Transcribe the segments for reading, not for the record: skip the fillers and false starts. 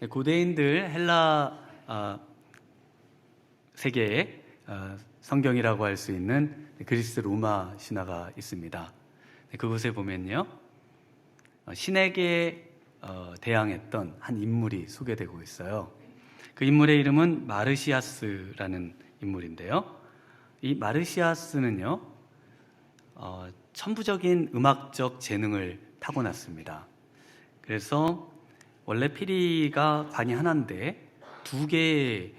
고대인들 헬라 세계의 성경이라고 할 수 있는 그리스 로마 신화가 있습니다. 그곳에 보면요, 신에게 대항했던 한 인물이 소개되고 있어요. 그 인물의 이름은 마르시아스라는 인물인데요. 이 마르시아스는요, 천부적인 음악적 재능을 타고났습니다. 그래서 원래 피리가 관이 하나인데 두 개의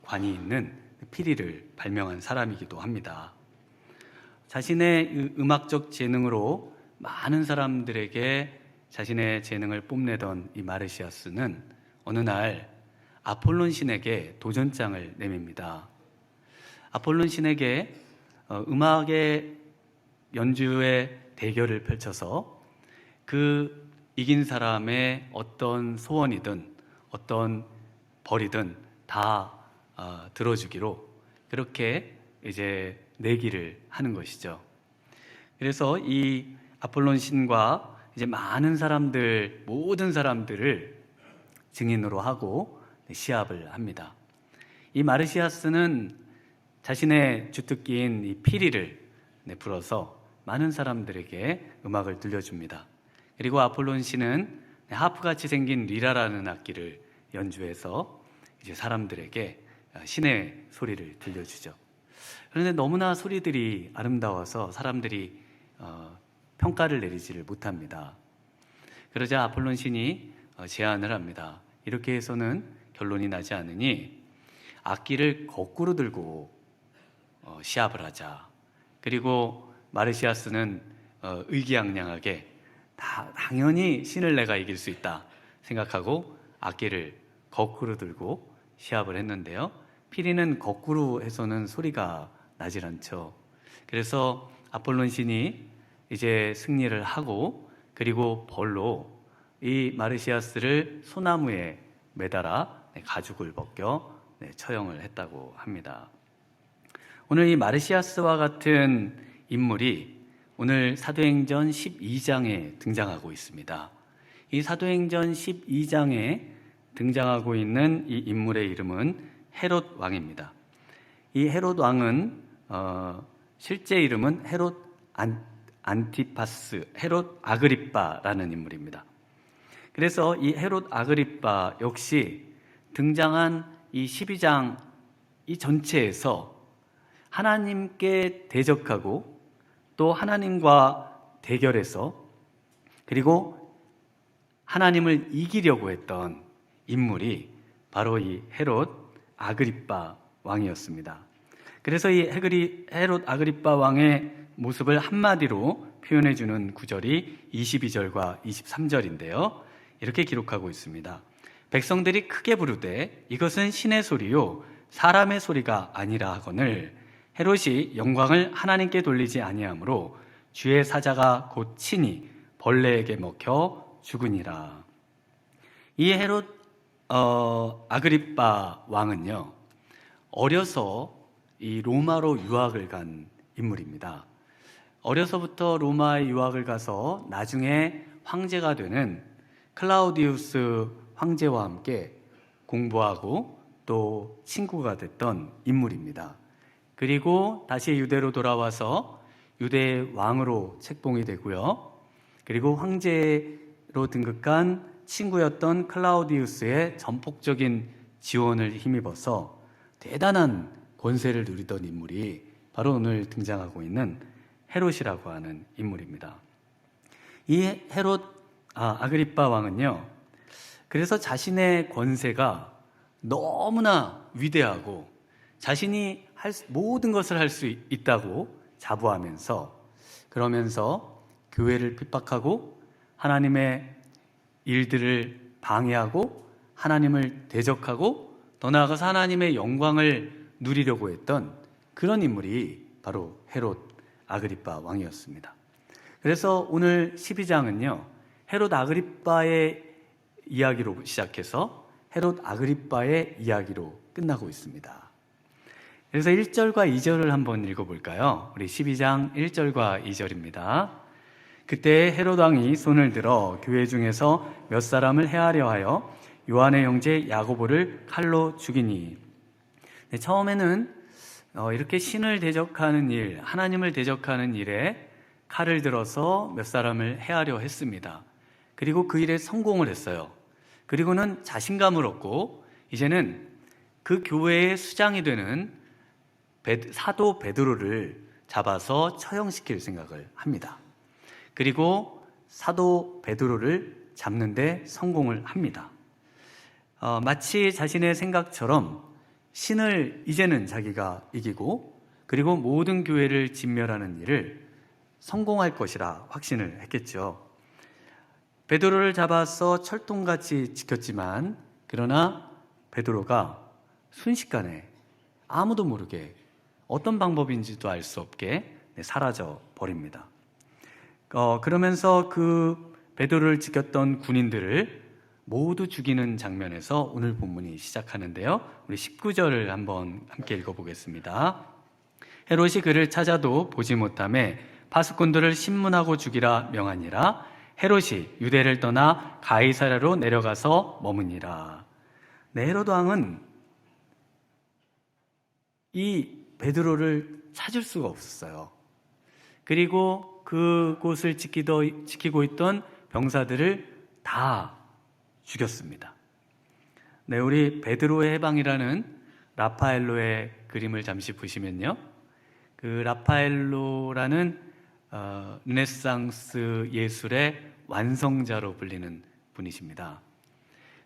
관이 있는 피리를 발명한 사람이기도 합니다. 자신의 음악적 재능으로 많은 사람들에게 자신의 재능을 뽐내던 이 마르시아스는 어느 날 아폴론 신에게 도전장을 내밉니다. 아폴론 신에게 음악의 연주의 대결을 펼쳐서 그 이긴 사람의 어떤 소원이든 어떤 벌이든 다 들어주기로 그렇게 이제 내기를 하는 것이죠. 그래서 이 아폴론 신과 이제 많은 사람들, 모든 사람들을 증인으로 하고 시합을 합니다. 이 마르시아스는 자신의 주특기인 이 피리를 불어서 많은 사람들에게 음악을 들려줍니다. 그리고 아폴론 신은 하프같이 생긴 리라라는 악기를 연주해서 이제 사람들에게 신의 소리를 들려주죠. 그런데 너무나 소리들이 아름다워서 사람들이 평가를 내리지를 못합니다. 그러자 아폴론 신이 제안을 합니다. 이렇게 해서는 결론이 나지 않으니 악기를 거꾸로 들고 시합을 하자. 그리고 마르시아스는 의기양양하게 당연히 신을 내가 이길 수 있다 생각하고 악기를 거꾸로 들고 시합을 했는데요. 피리는 거꾸로 해서는 소리가 나질 않죠. 그래서 아폴론 신이 이제 승리를 하고 그리고 벌로 이 마르시아스를 소나무에 매달아 가죽을 벗겨 처형을 했다고 합니다. 오늘 이 마르시아스와 같은 인물이 오늘 사도행전 12장에 등장하고 있습니다. 이 사도행전 12장에 등장하고 있는 이 인물의 이름은 헤롯 왕입니다. 이 헤롯 왕은 실제 이름은 헤롯 안티파스, 헤롯 아그리빠라는 인물입니다. 그래서 이 헤롯 아그리빠 역시 등장한 이 12장 이 전체에서 하나님께 대적하고 또 하나님과 대결해서 그리고 하나님을 이기려고 했던 인물이 바로 이 헤롯 아그리빠 왕이었습니다. 그래서 이 헤롯 아그리빠 왕의 모습을 한마디로 표현해주는 구절이 22절과 23절인데요. 이렇게 기록하고 있습니다. 백성들이 크게 부르되 이것은 신의 소리요 사람의 소리가 아니라 하거늘 헤롯이 영광을 하나님께 돌리지 아니하므로 주의 사자가 곧 친히 벌레에게 먹혀 죽으니라. 이 헤롯 아그리빠 왕은요, 어려서 이 로마로 유학을 간 인물입니다. 어려서부터 로마에 유학을 가서 나중에 황제가 되는 클라우디우스 황제와 함께 공부하고 또 친구가 됐던 인물입니다. 그리고 다시 유대로 돌아와서 유대의 왕으로 책봉이 되고요. 그리고 황제로 등극한 친구였던 클라우디우스의 전폭적인 지원을 힘입어서 대단한 권세를 누리던 인물이 바로 오늘 등장하고 있는 헤롯이라고 하는 인물입니다. 이 헤롯 아그리빠 왕은요, 그래서 자신의 권세가 너무나 위대하고 자신이 모든 것을 할 수 있다고 자부하면서 그러면서 교회를 핍박하고 하나님의 일들을 방해하고 하나님을 대적하고 더 나아가서 하나님의 영광을 누리려고 했던 그런 인물이 바로 헤롯 아그리빠 왕이었습니다. 그래서 오늘 12장은요, 헤롯 아그리빠의 이야기로 시작해서 헤롯 아그리빠의 이야기로 끝나고 있습니다. 그래서 1절과 2절을 한번 읽어볼까요? 우리 12장 1절과 2절입니다. 그때 헤롯 왕이 손을 들어 교회 중에서 몇 사람을 해하려 하여 요한의 형제 야고보를 칼로 죽이니. 네, 처음에는 이렇게 신을 대적하는 일, 하나님을 대적하는 일에 칼을 들어서 몇 사람을 해하려 했습니다. 그리고 그 일에 성공을 했어요. 그리고는 자신감을 얻고 이제는 그 교회의 수장이 되는 사도 베드로를 잡아서 처형시킬 생각을 합니다. 그리고 사도 베드로를 잡는 데 성공을 합니다. 마치 자신의 생각처럼 신을 이제는 자기가 이기고 그리고 모든 교회를 진멸하는 일을 성공할 것이라 확신을 했겠죠. 베드로를 잡아서 철통같이 지켰지만 그러나 베드로가 순식간에 아무도 모르게 어떤 방법인지도 알 수 없게 사라져 버립니다. 그러면서 그 베드로를 지켰던 군인들을 모두 죽이는 장면에서 오늘 본문이 시작하는데요. 우리 19절을 한번 함께 읽어보겠습니다. 헤롯이 그를 찾아도 보지 못하매 파수꾼들을 신문하고 죽이라 명하니라. 헤롯이 유대를 떠나 가이사랴로 내려가서 머무니라. 네, 헤롯 왕은 이 베드로를 찾을 수가 없었어요. 그리고 그곳을 지키고 있던 병사들을 다 죽였습니다. 네, 우리 베드로의 해방이라는 라파엘로의 그림을 잠시 보시면요, 그 라파엘로라는 르네상스 예술의 완성자로 불리는 분이십니다.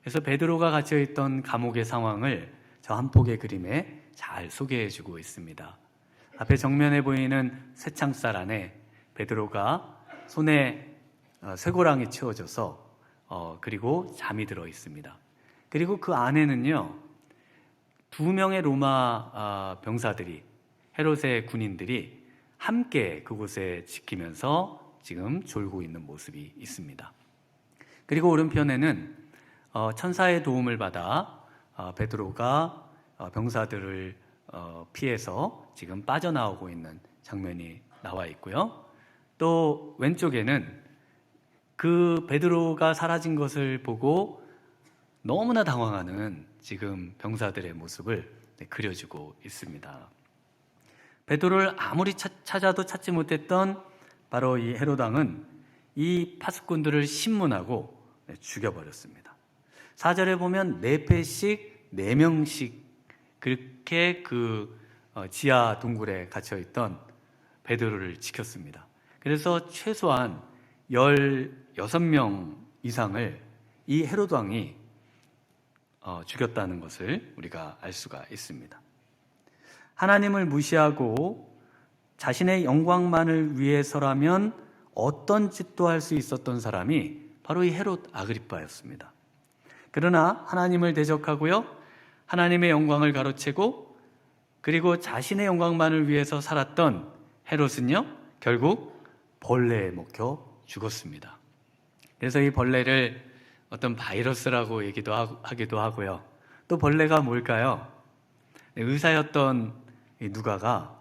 그래서 베드로가 갇혀있던 감옥의 상황을 저 한 폭의 그림에 잘 소개해주고 있습니다. 앞에 정면에 보이는 쇠창살 안에 베드로가 손에 쇠고랑이 채워져서 그리고 잠이 들어 있습니다. 그리고 그 안에는요, 2명의 로마 병사들이, 헤롯의 군인들이 함께 그곳에 지키면서 지금 졸고 있는 모습이 있습니다. 그리고 오른편에는 천사의 도움을 받아 베드로가 병사들을 피해서 지금 빠져나오고 있는 장면이 나와 있고요. 또 왼쪽에는 그 베드로가 사라진 것을 보고 너무나 당황하는 지금 병사들의 모습을 그려주고 있습니다. 베드로를 아무리 찾아도 찾지 못했던 바로 이 헤롯 왕은 이 파수꾼들을 신문하고 죽여버렸습니다. 4절에 보면 4패씩 4명씩 그렇게 그 지하 동굴에 갇혀있던 베드로를 지켰습니다. 그래서 최소한 16명 이상을 이 헤롯 왕이 죽였다는 것을 우리가 알 수가 있습니다. 하나님을 무시하고 자신의 영광만을 위해서라면 어떤 짓도 할 수 있었던 사람이 바로 이 헤롯 아그리빠였습니다. 그러나 하나님을 대적하고요, 하나님의 영광을 가로채고 그리고 자신의 영광만을 위해서 살았던 헤롯은요, 결국 벌레에 먹혀 죽었습니다. 그래서 이 벌레를 어떤 바이러스라고 하기도 하고요. 또 벌레가 뭘까요? 의사였던 누가가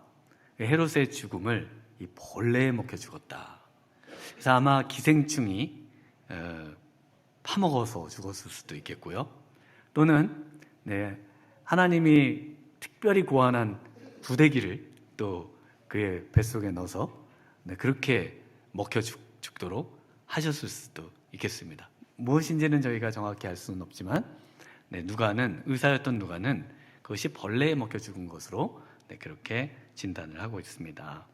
헤롯의 죽음을 이 벌레에 먹혀 죽었다. 그래서 아마 기생충이 파먹어서 죽었을 수도 있겠고요. 또는 하나님이 특별히 고안한 구데기를 또 그의 뱃속에 넣어서 그렇게 먹혀 죽도록 하셨을 수도 있겠습니다. 무엇인지는 저희가 정확히 알 수는 없지만 의사였던 누가는 그것이 벌레에 먹혀 죽은 것으로 그렇게 진단을 하고 있습니다.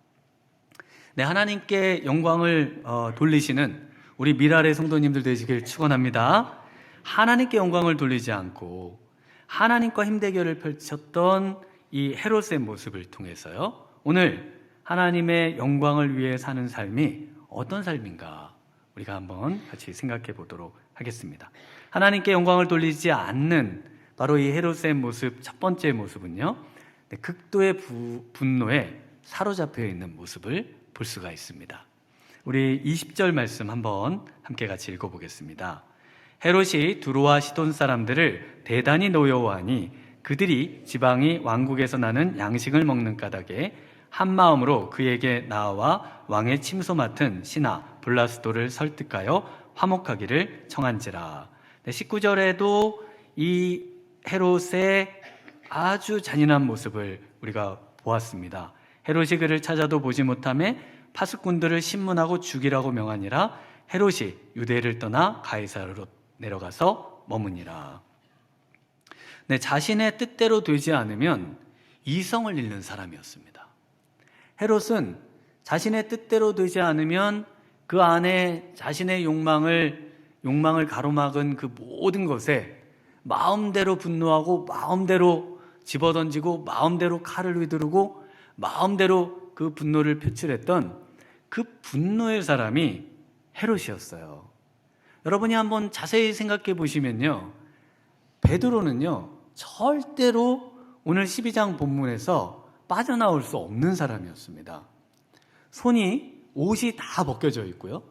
하나님께 영광을 돌리시는 우리 미랄의 성도님들 되시길 축원합니다. 하나님께 영광을 돌리지 않고 하나님과 힘대결을 펼쳤던 이 헤롯의 모습을 통해서요, 오늘 하나님의 영광을 위해 사는 삶이 어떤 삶인가 우리가 한번 같이 생각해 보도록 하겠습니다. 하나님께 영광을 돌리지 않는 바로 이 헤롯의 모습, 첫 번째 모습은요, 극도의 분노에 사로잡혀 있는 모습을 볼 수가 있습니다. 우리 20절 말씀 한번 함께 같이 읽어보겠습니다. 헤롯이 두로와 시돈 사람들을 대단히 노여워하니 그들이 지방이 왕국에서 나는 양식을 먹는 까닭에 한 마음으로 그에게 나와 왕의 침소 맡은 신하 블라스도를 설득하여 화목하기를 청한지라. 19절에도 이 헤롯의 아주 잔인한 모습을 우리가 보았습니다. 헤롯이 그를 찾아도 보지 못하며 파수꾼들을 신문하고 죽이라고 명하니라. 헤롯이 유대를 떠나 가이사르로 내려가서 머무니라. 자신의 뜻대로 되지 않으면 이성을 잃는 사람이었습니다. 헤롯은 자신의 뜻대로 되지 않으면 그 안에 자신의 욕망을 가로막은 그 모든 것에 마음대로 분노하고 마음대로 집어던지고 마음대로 칼을 휘두르고 마음대로 그 분노를 표출했던 그 분노의 사람이 헤롯이었어요. 여러분이 한번 자세히 생각해 보시면요, 베드로는요 절대로 오늘 12장 본문에서 빠져나올 수 없는 사람이었습니다. 옷이 다 벗겨져 있고요,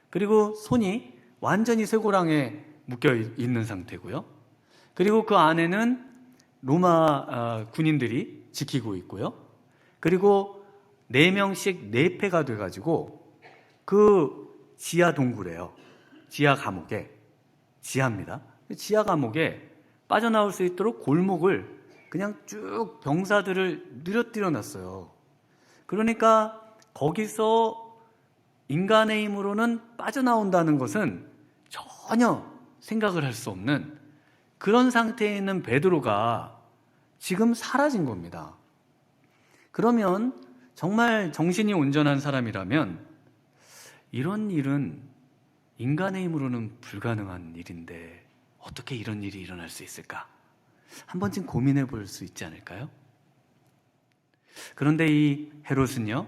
그리고 손이 완전히 쇠고랑에 묶여 있는 상태고요, 그리고 그 안에는 로마 군인들이 지키고 있고요, 그리고 4명씩 4패가 돼가지고 그 지하 동굴에요, 지하 감옥에, 지하입니다. 지하 감옥에 빠져나올 수 있도록 골목을 그냥 쭉 병사들을 늘어뜨려 놨어요. 그러니까 거기서 인간의 힘으로는 빠져나온다는 것은 전혀 생각을 할 수 없는 그런 상태에 있는 베드로가 지금 사라진 겁니다. 그러면 정말 정신이 온전한 사람이라면 이런 일은 인간의 힘으로는 불가능한 일인데 어떻게 이런 일이 일어날 수 있을까? 한 번쯤 고민해 볼 수 있지 않을까요? 그런데 이 헤롯은요,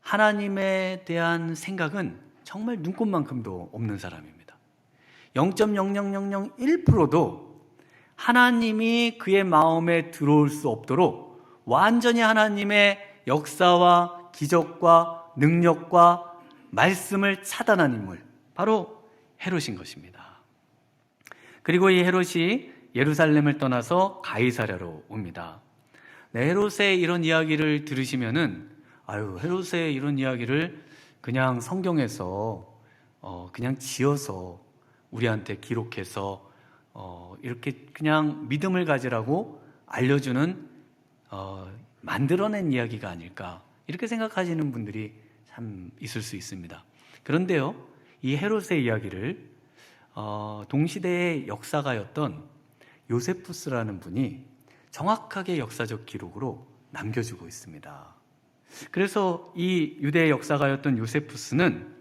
하나님에 대한 생각은 정말 눈꼽만큼도 없는 사람입니다. 0.00001%도 하나님이 그의 마음에 들어올 수 없도록 완전히 하나님의 역사와 기적과 능력과 말씀을 차단한 인물, 바로 헤롯인 것입니다. 그리고 이 헤롯이 예루살렘을 떠나서 가이사랴로 옵니다. 헤롯의 이런 이야기를 들으시면은 헤롯의 이런 이야기를 그냥 성경에서 그냥 지어서 우리한테 기록해서 이렇게 그냥 믿음을 가지라고 알려주는 만들어낸 이야기가 아닐까, 이렇게 생각하시는 분들이 참 있을 수 있습니다. 그런데요, 이 헤롯의 이야기를 동시대의 역사가였던 요세푸스라는 분이 정확하게 역사적 기록으로 남겨주고 있습니다. 그래서 이 유대의 역사가였던 요세푸스는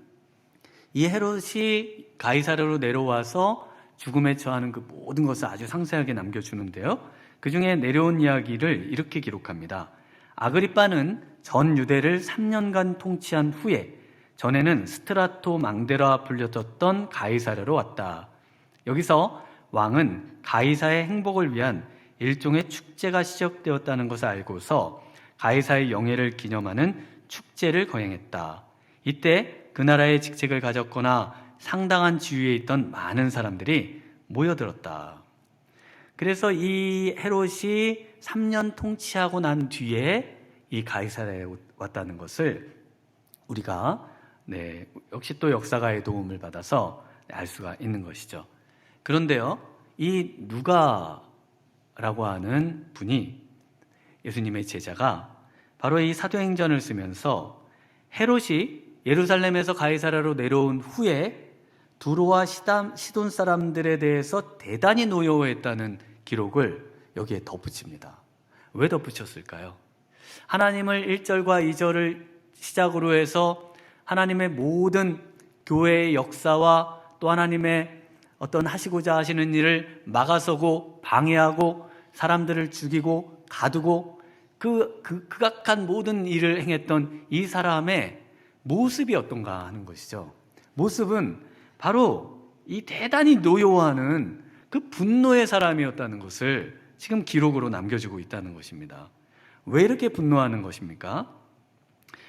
이 헤롯이 가이사랴로 내려와서 죽음에 처하는 그 모든 것을 아주 상세하게 남겨주는데요, 그 중에 내려온 이야기를 이렇게 기록합니다. 아그리빠는 전 유대를 3년간 통치한 후에 전에는 스트라토 망대라 불렸던 가이사랴로 왔다. 여기서 왕은 가이사의 행복을 위한 일종의 축제가 시작되었다는 것을 알고서 가이사의 영예를 기념하는 축제를 거행했다. 이때 그 나라의 직책을 가졌거나 상당한 지위에 있던 많은 사람들이 모여들었다. 그래서 이 헤롯이 3년 통치하고 난 뒤에 이 가이사랴에 왔다는 것을 우리가 역시 또 역사가의 도움을 받아서 알 수가 있는 것이죠. 그런데요, 이 누가라고 하는 분이, 예수님의 제자가 바로 이 사도행전을 쓰면서 헤롯이 예루살렘에서 가이사랴로 내려온 후에 두로와 시돈 사람들에 대해서 대단히 노여워했다는 기록을 여기에 덧붙입니다. 왜 덧붙였을까요? 하나님을 1절과 2절을 시작으로 해서 하나님의 모든 교회의 역사와 또 하나님의 어떤 하시고자 하시는 일을 막아서고 방해하고 사람들을 죽이고 가두고 극악한 모든 일을 행했던 이 사람의 모습이 어떤가 하는 것이죠. 모습은 바로 이 대단히 노여워하는 그 분노의 사람이었다는 것을 지금 기록으로 남겨주고 있다는 것입니다. 왜 이렇게 분노하는 것입니까?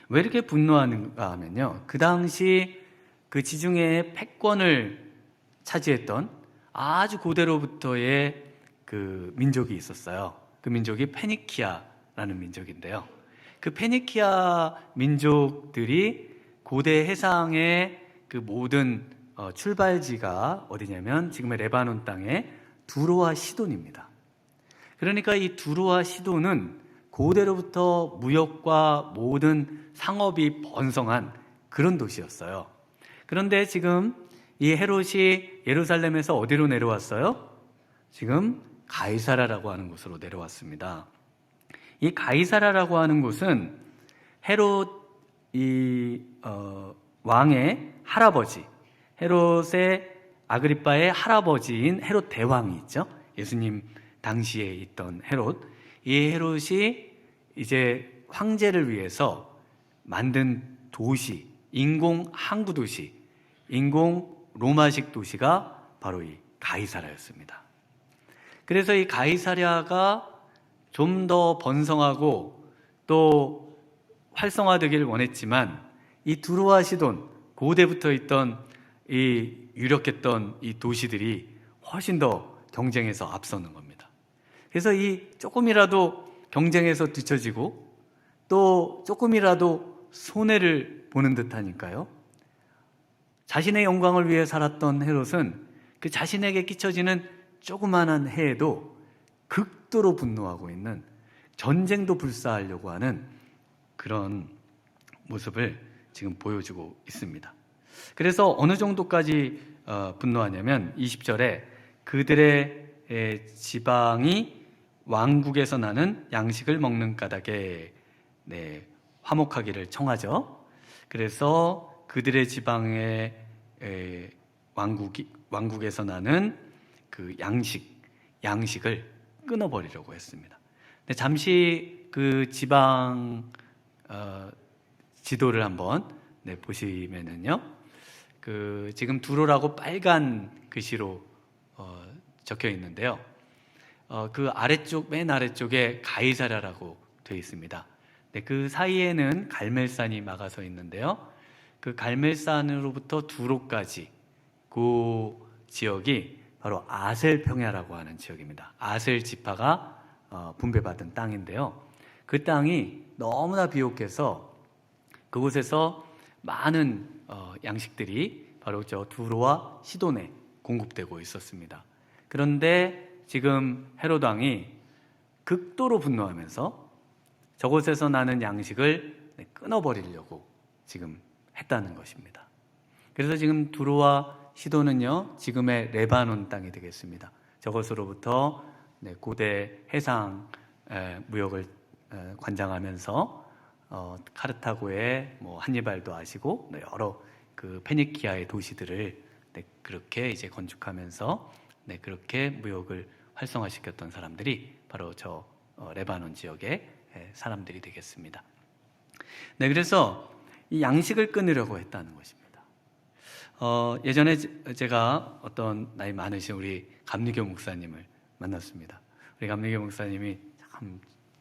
왜 이렇게 분노하는가 하면요, 그 당시 그 지중해의 패권을 차지했던 아주 고대로부터의 그 민족이 있었어요. 그 민족이 페니키아라는 민족인데요, 그 페니키아 민족들이 고대 해상의 그 모든 출발지가 어디냐면 지금의 레바논 땅의 두로와 시돈입니다. 그러니까 이 두로와 시돈은 고대로부터 무역과 모든 상업이 번성한 그런 도시였어요. 그런데 지금 이 헤롯이 예루살렘에서 어디로 내려왔어요? 지금 가이사라라고 하는 곳으로 내려왔습니다. 이 가이사라라고 하는 곳은 헤롯 왕의 할아버지, 헤롯의 아그리빠의 할아버지인 헤롯 대왕이 있죠. 예수님 당시에 있던 헤롯. 이 헤롯이 이제 황제를 위해서 만든 도시, 인공 항구 도시, 인공 로마식 도시가 바로 이 가이사라였습니다. 그래서 이 가이사랴가 좀 더 번성하고 또 활성화되기를 원했지만 이 두로와 시돈, 고대부터 있던 이 유력했던 이 도시들이 훨씬 더 경쟁에서 앞서는 겁니다. 그래서 이 조금이라도 경쟁에서 뒤처지고 또 조금이라도 손해를 보는 듯하니까요. 자신의 영광을 위해 살았던 헤롯은 그 자신에게 끼쳐지는 조그마한 해에도 극도로 분노하고 있는, 전쟁도 불사하려고 하는 그런 모습을 지금 보여주고 있습니다. 그래서 어느 정도까지 분노하냐면 20절에 그들의 지방이 왕국에서 나는 양식을 먹는 까닭에 화목하기를 청하죠. 그래서 그들의 지방의 왕국에서 나는 그 양식을 끊어버리려고 했습니다. 근데 잠시 그 지방 지도를 한번 보시면은요, 그 지금 두로라고 빨간 글씨로 적혀 있는데요. 그 아래쪽, 맨 아래쪽에 가이사랴라고 되어 있습니다. 그 사이에는 갈멜산이 막아서 있는데요. 그 갈멜산으로부터 두로까지 그 지역이 바로 아셀 평야라고 하는 지역입니다. 아셀 지파가 분배받은 땅인데요. 그 땅이 너무나 비옥해서 그곳에서 많은 양식들이 바로 저 두로와 시돈에 공급되고 있었습니다. 그런데 지금 헤롯 왕이 극도로 분노하면서 저곳에서 나는 양식을 끊어버리려고 지금 했다는 것입니다. 그래서 지금 두로와 시돈은요, 지금의 레바논 땅이 되겠습니다. 저것으로부터 고대 해상 무역을 관장하면서 카르타고의 한니발도 아시고 여러 그 페니키아의 도시들을 그렇게 이제 건축하면서 그렇게 무역을 활성화시켰던 사람들이 바로 저 레바논 지역의 사람들이 되겠습니다. 그래서 이 양식을 끊으려고 했다는 것입니다. 예전에 제가 어떤 나이 많으신 우리 감리교 목사님을 만났습니다. 우리 감리교 목사님이 참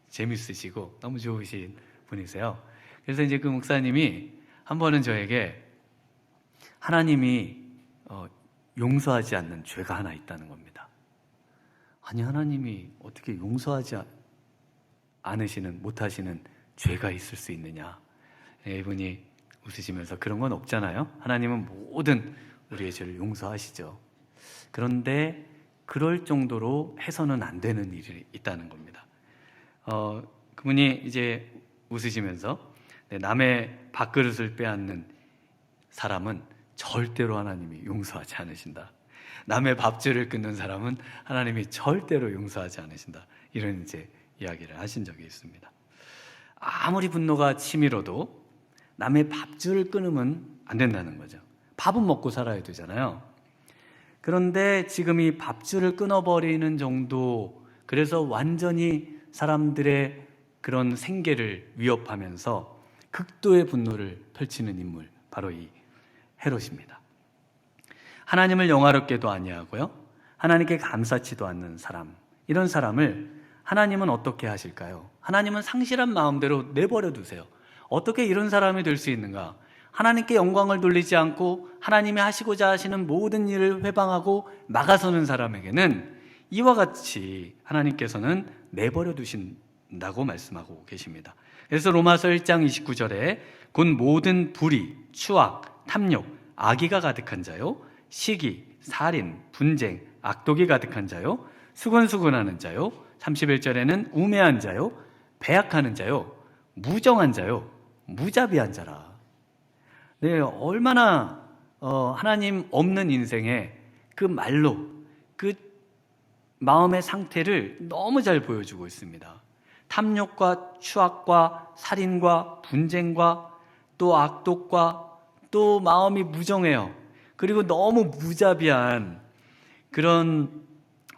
재밌으시고 너무 좋으신 분이세요. 그래서 이제 그 목사님이 한 번은 저에게 하나님이 용서하지 않는 죄가 하나 있다는 겁니다. 아니, 하나님이 어떻게 용서하지 못하시는 죄가 있을 수 있느냐. 이분이 웃으시면서 그런 건 없잖아요. 하나님은 모든 우리의 죄를 용서하시죠. 그런데 그럴 정도로 해서는 안 되는 일이 있다는 겁니다. 그분이 이제 웃으시면서 남의 밥그릇을 빼앗는 사람은 절대로 하나님이 용서하지 않으신다. 남의 밥줄을 끊는 사람은 하나님이 절대로 용서하지 않으신다. 이런 이제 이야기를 하신 적이 있습니다. 아무리 분노가 치밀어도 남의 밥줄을 끊으면 안 된다는 거죠. 밥은 먹고 살아야 되잖아요. 그런데 지금 이 밥줄을 끊어버리는 정도, 그래서 완전히 사람들의 그런 생계를 위협하면서 극도의 분노를 펼치는 인물, 바로 이 헤롯입니다. 하나님을 영화롭게도 아니하고요, 하나님께 감사치도 않는 사람, 이런 사람을 하나님은 어떻게 하실까요? 하나님은 상실한 마음대로 내버려 두세요. 어떻게 이런 사람이 될 수 있는가? 하나님께 영광을 돌리지 않고 하나님이 하시고자 하시는 모든 일을 회방하고 막아서는 사람에게는 이와 같이 하나님께서는 내버려 두신다고 말씀하고 계십니다. 그래서 로마서 1장 29절에 곧 모든 불의, 추악, 탐욕, 악의가 가득한 자요, 시기, 살인, 분쟁, 악독이 가득한 자요, 수근수근하는 자요, 31절에는 우매한 자요, 배약하는 자요, 무정한 자요, 무자비한 자라. 네, 얼마나 하나님 없는 인생에 그 말로 그 마음의 상태를 너무 잘 보여주고 있습니다. 탐욕과 추악과 살인과 분쟁과 또 악독과 또 마음이 무정해요. 그리고 너무 무자비한 그런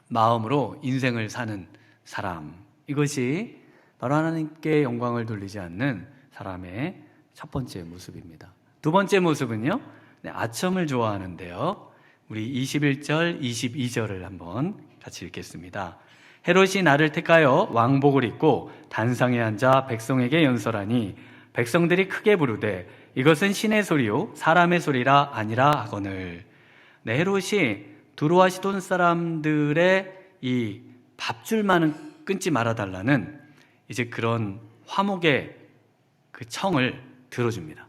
마음으로 인생을 사는 사람, 이것이 바로 하나님께 영광을 돌리지 않는 사람의 첫 번째 모습입니다. 두 번째 모습은요, 아첨을 좋아하는데요. 우리 21절, 22절을 한번 같이 읽겠습니다. 헤롯이 나를 택하여 왕복을 입고 단상에 앉아 백성에게 연설하니 백성들이 크게 부르되 이것은 신의 소리요 사람의 소리라 아니라 하거늘. 네, 헤롯이 두로와 시돈 사람들의 이 밥줄만은 끊지 말아달라는 이제 그런 화목의 그 청을 들어줍니다.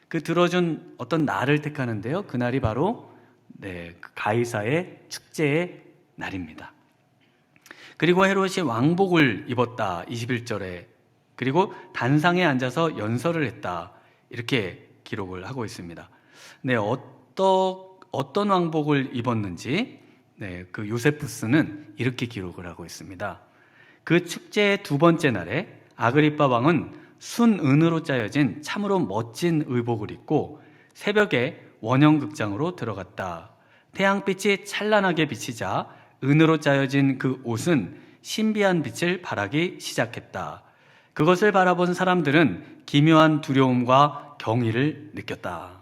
그 들어준 어떤 날을 택하는데요, 그날이 바로 그 가이사의 축제의 날입니다. 그리고 헤롯이 왕복을 입었다, 21절에. 그리고 단상에 앉아서 연설을 했다, 이렇게 기록을 하고 있습니다. 네, 어떤 왕복을 입었는지 그 요세푸스는 이렇게 기록을 하고 있습니다. 그 축제의 두 번째 날에 아그리빠 왕은 순은으로 짜여진 참으로 멋진 의복을 입고 새벽에 원형극장으로 들어갔다. 태양빛이 찬란하게 비치자 은으로 짜여진 그 옷은 신비한 빛을 발하기 시작했다. 그것을 바라본 사람들은 기묘한 두려움과 경의를 느꼈다.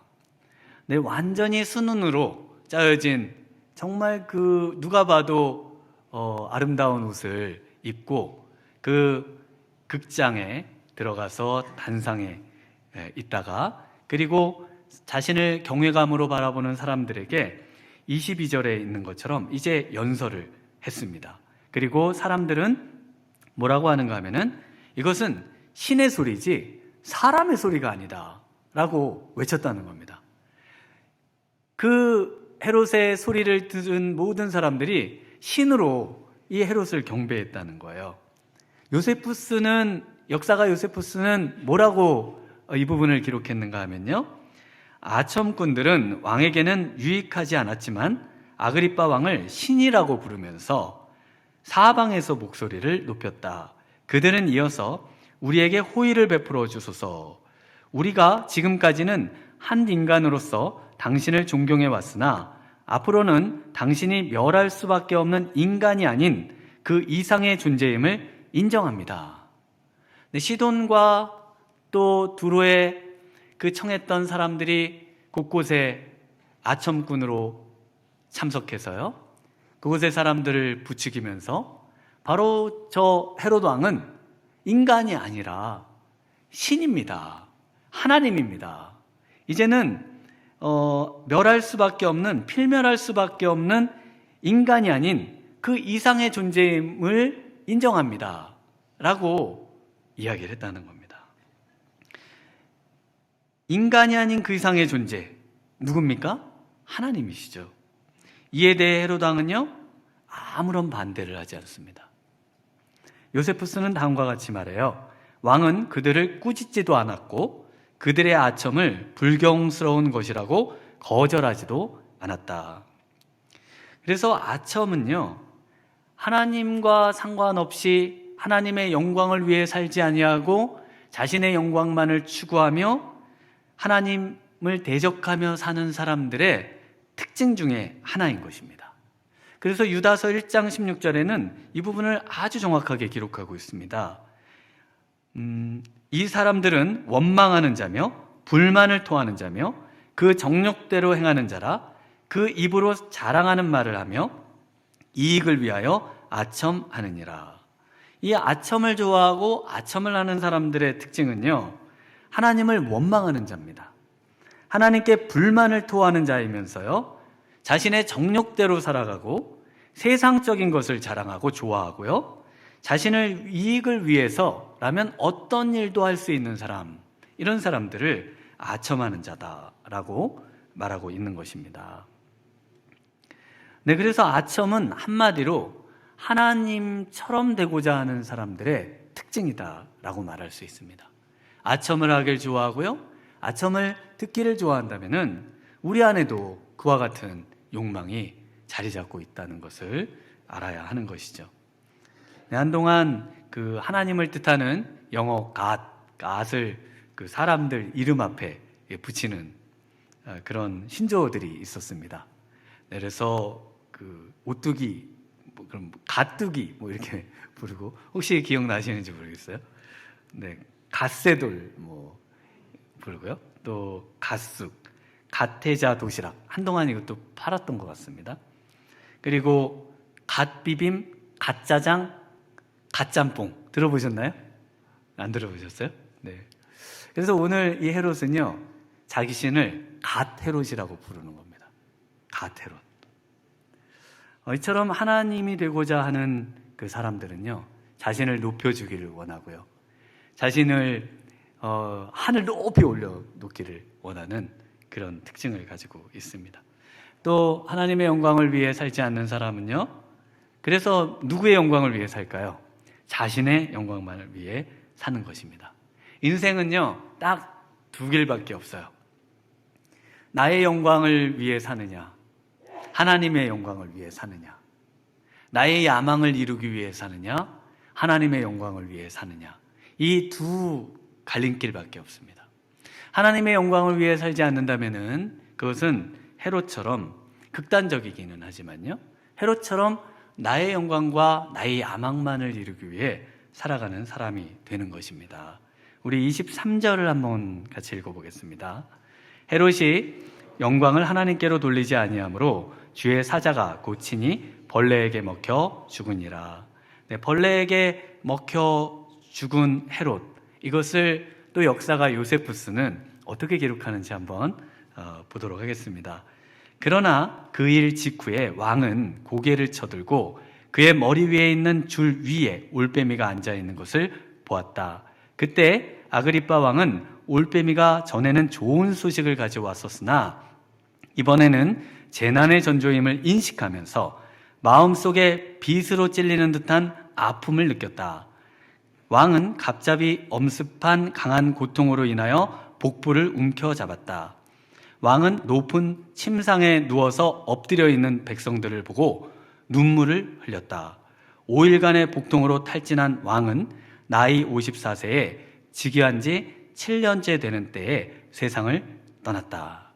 네, 완전히 순은으로 짜여진 정말 그 누가 봐도 아름다운 옷을 입고 그 극장에 들어가서 단상에 있다가, 그리고 자신을 경외감으로 바라보는 사람들에게 22절에 있는 것처럼 이제 연설을 했습니다. 그리고 사람들은 뭐라고 하는가 하면은 이것은 신의 소리지 사람의 소리가 아니다 라고 외쳤다는 겁니다. 그 헤롯의 소리를 들은 모든 사람들이 신으로 이 헤롯을 경배했다는 거예요. 역사가 요세푸스는 뭐라고 이 부분을 기록했는가 하면요, 아첨꾼들은 왕에게는 유익하지 않았지만 아그리빠 왕을 신이라고 부르면서 사방에서 목소리를 높였다. 그들은 이어서 우리에게 호의를 베풀어 주소서. 우리가 지금까지는 한 인간으로서 당신을 존경해 왔으나 앞으로는 당신이 멸할 수밖에 없는 인간이 아닌 그 이상의 존재임을 인정합니다. 시돈과 또 두로에 그 청했던 사람들이 곳곳에 아첨꾼으로 참석해서요, 그곳의 사람들을 부추기면서 바로 저 헤롯 왕은 인간이 아니라 신입니다. 하나님입니다. 이제는 멸할 수밖에 없는, 필멸할 수밖에 없는 인간이 아닌 그 이상의 존재임을 인정합니다 라고 이야기를 했다는 겁니다. 인간이 아닌 그 이상의 존재, 누굽니까? 하나님이시죠. 이에 대해 헤롯 왕은요, 아무런 반대를 하지 않습니다. 요세푸스는 다음과 같이 말해요. 왕은 그들을 꾸짖지도 않았고 그들의 아첨을 불경스러운 것이라고 거절하지도 않았다. 그래서 아첨은요, 하나님과 상관없이 하나님의 영광을 위해 살지 아니하고 자신의 영광만을 추구하며 하나님을 대적하며 사는 사람들의 특징 중에 하나인 것입니다. 그래서 유다서 1장 16절에는 이 부분을 아주 정확하게 기록하고 있습니다. 이 사람들은 원망하는 자며 불만을 토하는 자며 그 정욕대로 행하는 자라. 그 입으로 자랑하는 말을 하며 이익을 위하여 아첨하느니라. 이 아첨을 좋아하고 아첨을 하는 사람들의 특징은요, 하나님을 원망하는 자입니다. 하나님께 불만을 토하는 자이면서요, 자신의 정욕대로 살아가고 세상적인 것을 자랑하고 좋아하고요, 자신을 이익을 위해서라면 어떤 일도 할 수 있는 사람, 이런 사람들을 아첨하는 자다라고 말하고 있는 것입니다. 네, 그래서 아첨은 한마디로 하나님처럼 되고자 하는 사람들의 특징이다라고 말할 수 있습니다. 아첨을 하길 좋아하고요, 아첨을 듣기를 좋아한다면은 우리 안에도 그와 같은 욕망이 자리 잡고 있다는 것을 알아야 하는 것이죠. 네, 한동안 그 하나님을 뜻하는 영어 God을 그 사람들 이름 앞에 붙이는 그런 신조어들이 있었습니다. 네, 그래서 그 오뚜기, 그럼 가뚜기 이렇게 부르고, 혹시 기억나시는지 모르겠어요. 네, 갓세돌 부르고요. 또 갓쑥, 갓태자 도시락, 한동안 이것도 팔았던 것 같습니다. 그리고 갓비빔, 갓짜장, 갓짬뽕 들어보셨나요? 안 들어보셨어요? 네. 그래서 오늘 이 헤롯은요, 자기신을 갓헤롯이라고 부르는 겁니다. 갓헤롯. 이처럼 하나님이 되고자 하는 그 사람들은요, 자신을 높여주기를 원하고요, 자신을 하늘 높이 올려놓기를 원하는 그런 특징을 가지고 있습니다. 또 하나님의 영광을 위해 살지 않는 사람은요, 그래서 누구의 영광을 위해 살까요? 자신의 영광만을 위해 사는 것입니다. 인생은요, 딱 두 길밖에 없어요. 나의 영광을 위해 사느냐, 하나님의 영광을 위해 사느냐. 나의 야망을 이루기 위해 사느냐, 하나님의 영광을 위해 사느냐. 이 두 갈림길밖에 없습니다. 하나님의 영광을 위해 살지 않는다면은 그것은 헤롯처럼 극단적이기는 하지만요, 헤롯처럼 나의 영광과 나의 야망만을 이루기 위해 살아가는 사람이 되는 것입니다. 우리 23절을 한번 같이 읽어보겠습니다. 헤롯이 영광을 하나님께로 돌리지 아니하므로 주의 사자가 고치니 벌레에게 먹혀 죽으니라. 네, 벌레에게 먹혀 죽은 헤롯, 이것을 또 역사가 요세푸스는 어떻게 기록하는지 한번 보도록 하겠습니다. 그러나 그 일 직후에 왕은 고개를 쳐들고 그의 머리 위에 있는 줄 위에 올빼미가 앉아 있는 것을 보았다. 그때 아그리빠 왕은 올빼미가 전에는 좋은 소식을 가져왔었으나 이번에는 재난의 전조임을 인식하면서 마음속에 빗으로 찔리는 듯한 아픔을 느꼈다. 왕은 갑자기 엄습한 강한 고통으로 인하여 복부를 움켜잡았다. 왕은 높은 침상에 누워서 엎드려 있는 백성들을 보고 눈물을 흘렸다. 5일간의 복통으로 탈진한 왕은 나이 54세에 즉위한 지 7년째 되는 때에 세상을 떠났다.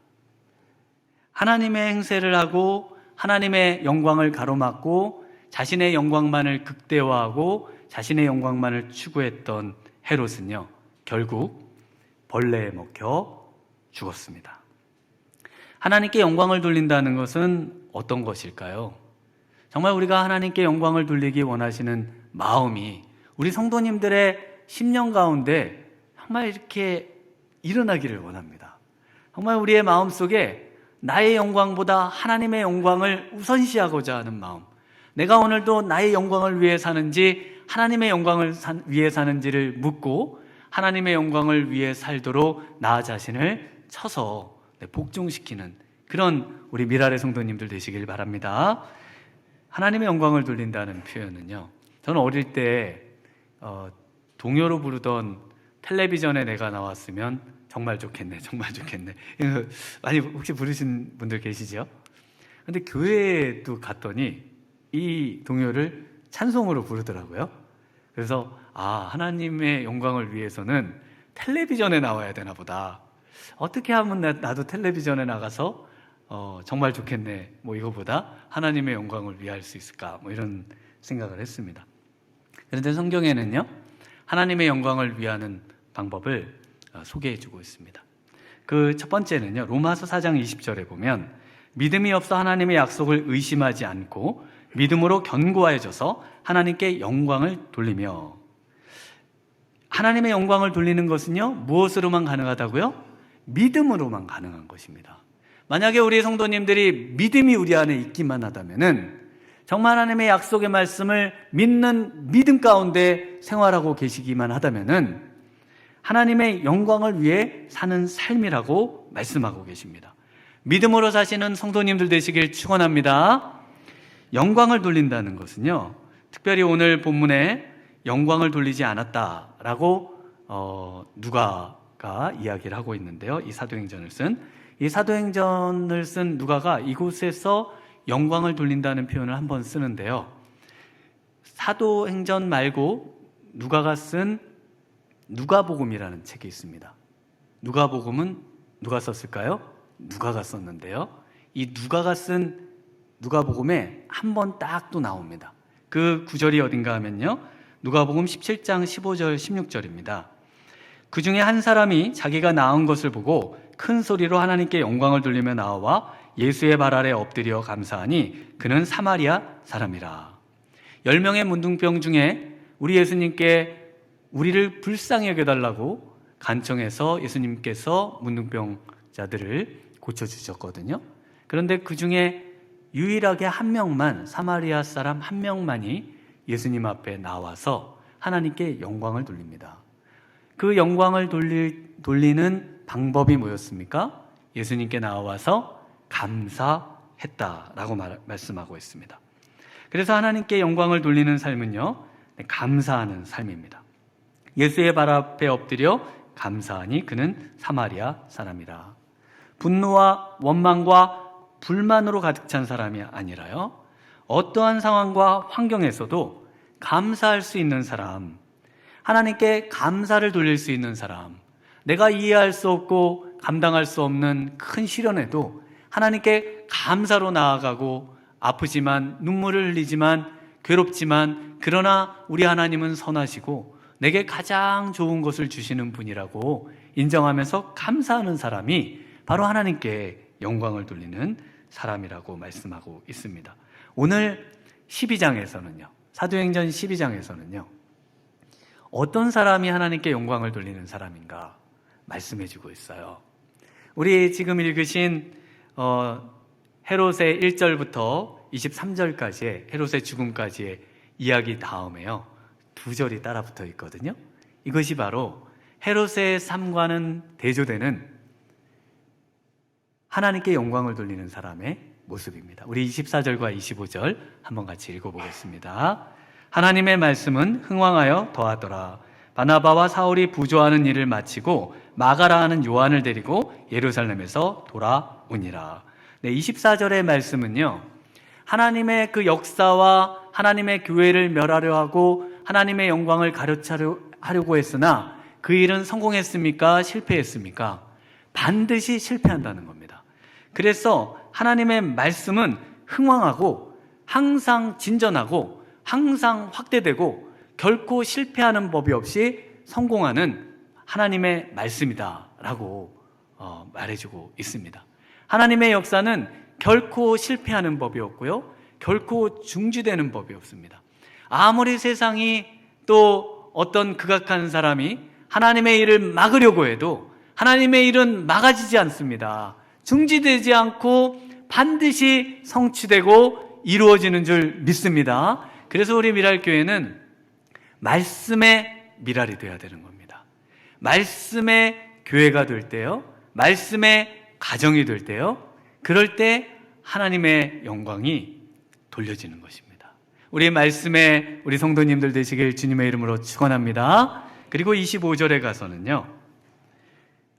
하나님의 행세를 하고 하나님의 영광을 가로막고 자신의 영광만을 극대화하고 자신의 영광만을 추구했던 헤롯은요, 결국 벌레에 먹혀 죽었습니다. 하나님께 영광을 돌린다는 것은 어떤 것일까요? 정말 우리가 하나님께 영광을 돌리기 원하시는 마음이 우리 성도님들의 심령 가운데 정말 이렇게 일어나기를 원합니다. 정말 우리의 마음속에 나의 영광보다 하나님의 영광을 우선시하고자 하는 마음, 내가 오늘도 나의 영광을 위해 사는지 하나님의 영광을 위해 사는지를 묻고 하나님의 영광을 위해 살도록 나 자신을 쳐서 복종시키는 그런 우리 미랄의 성도님들 되시길 바랍니다. 하나님의 영광을 돌린다는 표현은요, 저는 어릴 때 동요로 부르던 텔레비전에 내가 나왔으면 정말 좋겠네, 정말 좋겠네. 많이 혹시 부르신 분들 계시죠? 근데 교회에도 갔더니 이 동요를 찬송으로 부르더라고요. 그래서 하나님의 영광을 위해서는 텔레비전에 나와야 되나 보다. 어떻게 하면 나도 텔레비전에 나가서 정말 좋겠네, 이거보다 하나님의 영광을 위할 수 있을까, 이런 생각을 했습니다. 그런데 성경에는요, 하나님의 영광을 위하는 방법을 소개해주고 있습니다. 그 첫 번째는요, 로마서 4장 20절에 보면 믿음이 없어 하나님의 약속을 의심하지 않고 믿음으로 견고해져서 하나님께 영광을 돌리며. 하나님의 영광을 돌리는 것은요, 무엇으로만 가능하다고요? 믿음으로만 가능한 것입니다. 만약에 우리 성도님들이 믿음이 우리 안에 있기만 하다면은, 정말 하나님의 약속의 말씀을 믿는 믿음 가운데 생활하고 계시기만 하다면은 하나님의 영광을 위해 사는 삶이라고 말씀하고 계십니다. 믿음으로 사시는 성도님들 되시길 축원합니다. 영광을 돌린다는 것은요, 특별히 오늘 본문에 영광을 돌리지 않았다라고 누가가 이야기를 하고 있는데요. 이 사도행전을 쓴 누가가 이곳에서 영광을 돌린다는 표현을 한번 쓰는데요. 사도행전 말고 누가가 쓴 누가복음이라는 책이 있습니다. 누가복음은 누가 썼을까요? 누가가 썼는데요. 이 누가가 쓴 누가복음에 한 번 딱 또 나옵니다. 그 구절이 어딘가 하면요, 누가복음 17장 15절 16절입니다. 그 중에 한 사람이 자기가 낳은 것을 보고 큰 소리로 하나님께 영광을 돌리며 나와 예수의 발 아래 엎드려 감사하니 그는 사마리아 사람이라. 10명의 문둥병 중에 우리 예수님께 우리를 불쌍히 여겨달라고 간청해서 예수님께서 문둥병자들을 고쳐주셨거든요. 그런데 그 중에 유일하게 한 명만, 사마리아 사람 한 명만이 예수님 앞에 나와서 하나님께 영광을 돌립니다. 그 영광을 돌리는 방법이 뭐였습니까? 예수님께 나와서 감사했다라고 말씀하고 있습니다. 그래서 하나님께 영광을 돌리는 삶은요, 감사하는 삶입니다. 예수의 발 앞에 엎드려 감사하니 그는 사마리아 사람이라. 분노와 원망과 불만으로 가득 찬 사람이 아니라요, 어떠한 상황과 환경에서도 감사할 수 있는 사람, 하나님께 감사를 돌릴 수 있는 사람, 내가 이해할 수 없고 감당할 수 없는 큰 시련에도 하나님께 감사로 나아가고, 아프지만 눈물을 흘리지만 괴롭지만 그러나 우리 하나님은 선하시고 내게 가장 좋은 것을 주시는 분이라고 인정하면서 감사하는 사람이 바로 하나님께 영광을 돌리는 사람이라고 말씀하고 있습니다. 오늘 12장에서는요, 사도행전 12장에서는요, 어떤 사람이 하나님께 영광을 돌리는 사람인가 말씀해 주고 있어요. 우리 지금 읽으신 헤롯의 1절부터 23절까지의 헤롯의 죽음까지의 이야기 다음에요, 2절이 따라 붙어 있거든요. 이것이 바로 헤롯의 삶과는 대조되는 하나님께 영광을 돌리는 사람의 모습입니다. 우리 24절과 25절 한번 같이 읽어보겠습니다. 하나님의 말씀은 흥왕하여 더하더라. 바나바와 사울이 부조하는 일을 마치고 마가라 하는 요한을 데리고 예루살렘에서 돌아오니라. 24절의 말씀은요, 하나님의 그 역사와 하나님의 교회를 멸하려 하고 하나님의 영광을 가로차려고 했으나 그 일은 성공했습니까? 실패했습니까? 반드시 실패한다는 겁니다. 그래서 하나님의 말씀은 흥왕하고 항상 진전하고 항상 확대되고 결코 실패하는 법이 없이 성공하는 하나님의 말씀이다라고 말해주고 있습니다. 하나님의 역사는 결코 실패하는 법이 없고요, 결코 중지되는 법이 없습니다. 아무리 세상이 또 어떤 극악한 사람이 하나님의 일을 막으려고 해도 하나님의 일은 막아지지 않습니다. 중지되지 않고 반드시 성취되고 이루어지는 줄 믿습니다. 그래서 우리 미랄교회는 말씀의 미랄이 되어야 되는 겁니다. 말씀의 교회가 될 때요, 말씀의 가정이 될 때요, 그럴 때 하나님의 영광이 돌려지는 것입니다. 우리 말씀에 우리 성도님들 되시길 주님의 이름으로 축원합니다. 그리고 25절에 가서는요,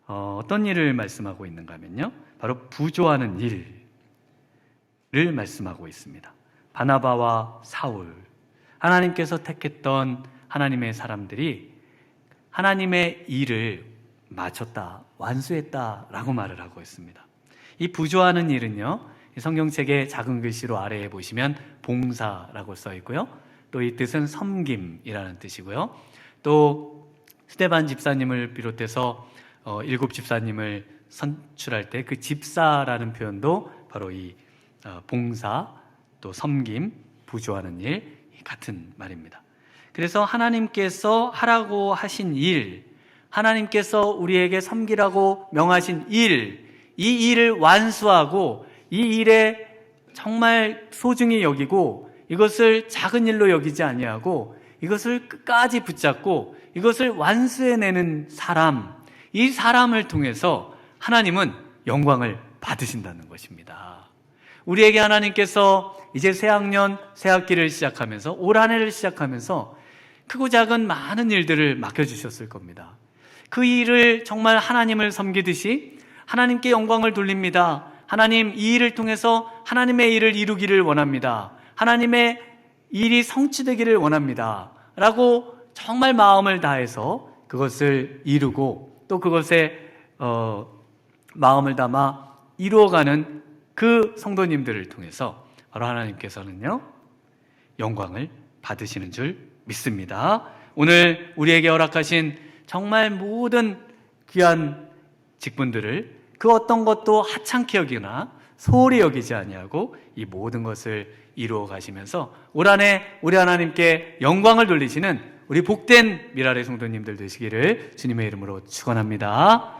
어떤 일을 말씀하고 있는가 하면요, 바로 부조하는 일을 말씀하고 있습니다. 바나바와 사울, 하나님께서 택했던 하나님의 사람들이 하나님의 일을 마쳤다, 완수했다라고 말을 하고 있습니다. 이 부조하는 일은요, 성경책의 작은 글씨로 아래에 보시면 봉사라고 써 있고요, 또 이 뜻은 섬김이라는 뜻이고요, 또 스데반 집사님을 비롯해서 7 집사님을 선출할 때 그 집사라는 표현도 바로 이 봉사, 또 섬김, 부조하는 일 같은 말입니다. 그래서 하나님께서 하라고 하신 일, 하나님께서 우리에게 섬기라고 명하신 일, 이 일을 완수하고 이 일에 정말 소중히 여기고 이것을 작은 일로 여기지 아니하고 이것을 끝까지 붙잡고 이것을 완수해내는 사람, 이 사람을 통해서 하나님은 영광을 받으신다는 것입니다. 우리에게 하나님께서 이제 새 학년, 새 학기를 시작하면서 올 한 해를 시작하면서 크고 작은 많은 일들을 맡겨주셨을 겁니다. 그 일을 정말 하나님을 섬기듯이 하나님께 영광을 돌립니다. 하나님, 이 일을 통해서 하나님의 일을 이루기를 원합니다. 하나님의 일이 성취되기를 원합니다. 라고 정말 마음을 다해서 그것을 이루고 또 그것에 마음을 담아 이루어가는 그 성도님들을 통해서 바로 하나님께서는요, 영광을 받으시는 줄 믿습니다. 오늘 우리에게 허락하신 정말 모든 귀한 직분들을 그 어떤 것도 하찮게 여기나 소홀히 여기지 아니하고 이 모든 것을 이루어 가시면서 올 한 해 우리 하나님께 영광을 돌리시는 우리 복된 미라레 성도님들 되시기를 주님의 이름으로 축원합니다.